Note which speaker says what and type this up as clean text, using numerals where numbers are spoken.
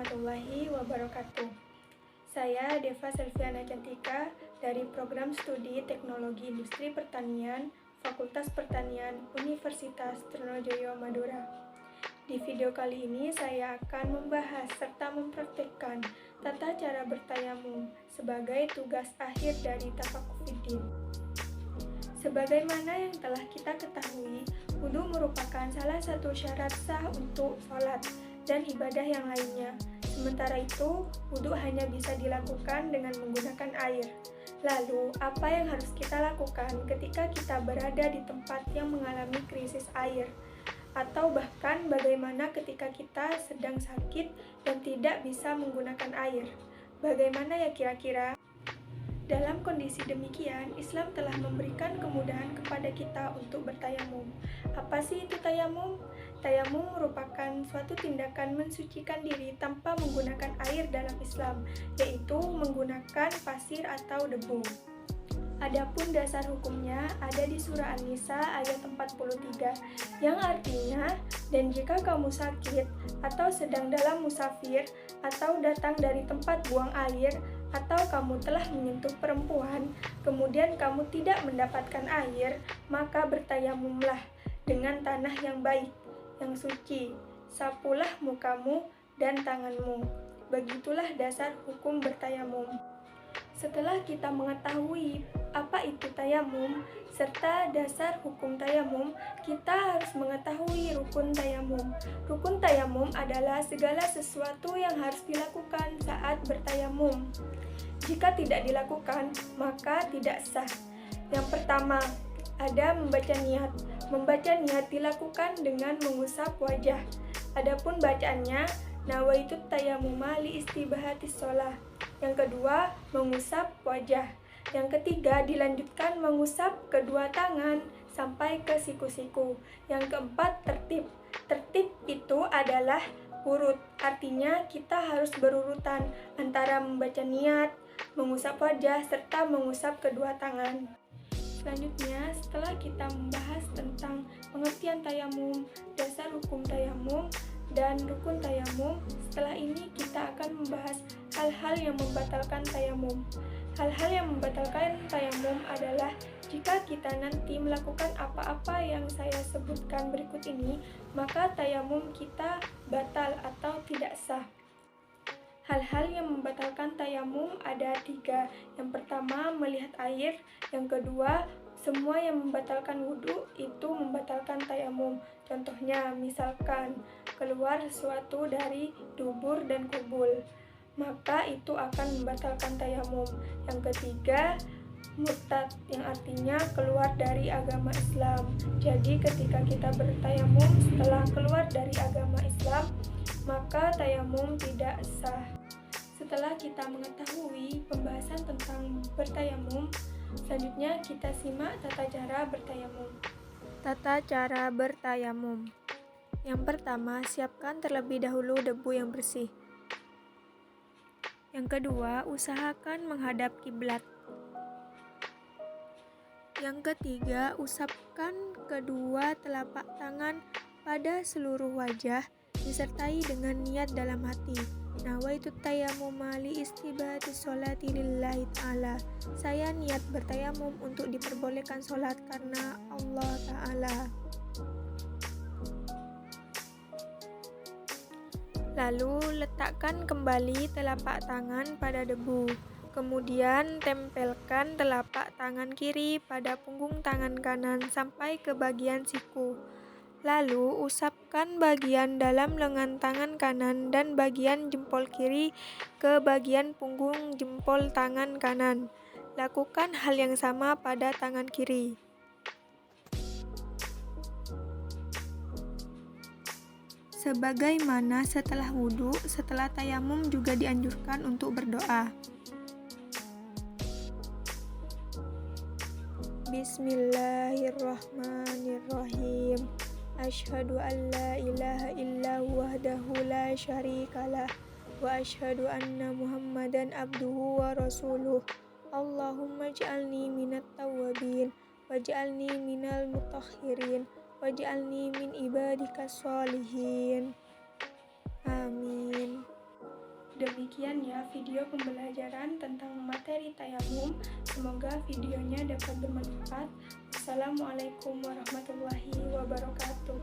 Speaker 1: warahmatullahi wabarakatuh. Saya Deva Selviana Cantika dari Program Studi Teknologi Industri Pertanian, Fakultas Pertanian, Universitas Trunojoyo Madura. Di video kali ini saya akan membahas serta mempraktikkan tata cara bertayamum sebagai tugas akhir dari Tafakufiddin. Sebagaimana yang telah kita ketahui, wudhu merupakan salah satu syarat sah untuk sholat dan ibadah yang lainnya. Sementara itu, wudhu hanya bisa dilakukan dengan menggunakan air. Lalu, apa yang harus kita lakukan ketika kita berada di tempat yang mengalami krisis air? Atau bahkan bagaimana ketika kita sedang sakit dan tidak bisa menggunakan air? Bagaimana ya kira-kira? Dalam kondisi demikian, Islam telah memberikan kemudahan kepada kita untuk bertayamum. Apa sih itu tayamum? Tayamum merupakan suatu tindakan mensucikan diri tanpa menggunakan air dalam Islam, yaitu menggunakan pasir atau debu. Adapun dasar hukumnya ada di surah An-Nisa ayat 43, yang artinya, dan jika kamu sakit atau sedang dalam musafir atau datang dari tempat buang air, atau kamu telah menyentuh perempuan, kemudian kamu tidak mendapatkan air, maka bertayamumlah dengan tanah yang baik, yang suci, sapulah mukamu dan tanganmu. Begitulah dasar hukum bertayamum. Setelah kita mengetahui apa itu tayamum serta dasar hukum tayamum, kita harus mengetahui rukun tayamum. Rukun tayamum adalah segala sesuatu yang harus dilakukan saat bertayamum. Jika tidak dilakukan, maka tidak sah. Yang pertama, ada membaca niat. Membaca niat dilakukan dengan mengusap wajah. Adapun bacaannya, nawaitu tayammuma li istibahatis shalah. Yang kedua, mengusap wajah. Yang ketiga, dilanjutkan mengusap kedua tangan sampai ke siku-siku. Yang keempat, tertib. Tertib itu adalah urut, artinya kita harus berurutan antara membaca niat, mengusap wajah, serta mengusap kedua tangan. Selanjutnya, setelah kita membahas tentang pengertian tayamum, dasar hukum tayamum, dan rukun tayamum, setelah ini kita akan membahas hal-hal yang membatalkan tayamum. Hal-hal yang membatalkan tayamum adalah jika kita nanti melakukan apa-apa yang saya sebutkan berikut ini, maka tayamum kita batal atau tidak sah. Hal-hal yang membatalkan tayamum ada 3. Yang pertama, melihat air. Yang kedua, semua yang membatalkan wudhu itu membatalkan tayamum. Contohnya, misalkan keluar sesuatu dari dubur dan kubul, maka itu akan membatalkan tayamum. Yang ketiga, murtad, yang artinya keluar dari agama Islam. Jadi ketika kita bertayamum setelah keluar dari agama Islam, maka tayamum tidak sah. Setelah kita mengetahui pembahasan tentang bertayamum, selanjutnya kita simak tata cara bertayamum. Tata cara bertayamum. Yang pertama, siapkan terlebih dahulu debu yang bersih. Yang kedua, usahakan menghadap kiblat. Yang ketiga, usapkan kedua telapak tangan pada seluruh wajah disertai dengan niat dalam hati. Nawaitu tayammuma li istibahatis sholati lillahi ta'ala. Saya niat bertayamum untuk diperbolehkan sholat karena Allah Ta'ala. Lalu letakkan kembali telapak tangan pada debu. Kemudian tempelkan telapak tangan kiri pada punggung tangan kanan sampai ke bagian siku. Lalu usapkan bagian dalam lengan tangan kanan dan bagian jempol kiri ke bagian punggung jempol tangan kanan. Lakukan hal yang sama pada tangan kiri. Sebagaimana setelah wudhu, setelah tayamum juga dianjurkan untuk berdoa. Bismillahirrahmanirrahim. Asyhadu an la ilaha illa wahdahu la syarikalah wa asyhadu anna Muhammadan abduhu wa rasuluh. Allahumma ij'alni minat tawwabin waj'alni minal mutahhirin waj'alni min ibadikas sholihin. Amin. Demikian ya video pembelajaran tentang materi tayamum. Semoga videonya dapat bermanfaat. Wassalamualaikum warahmatullahi wabarakatuh.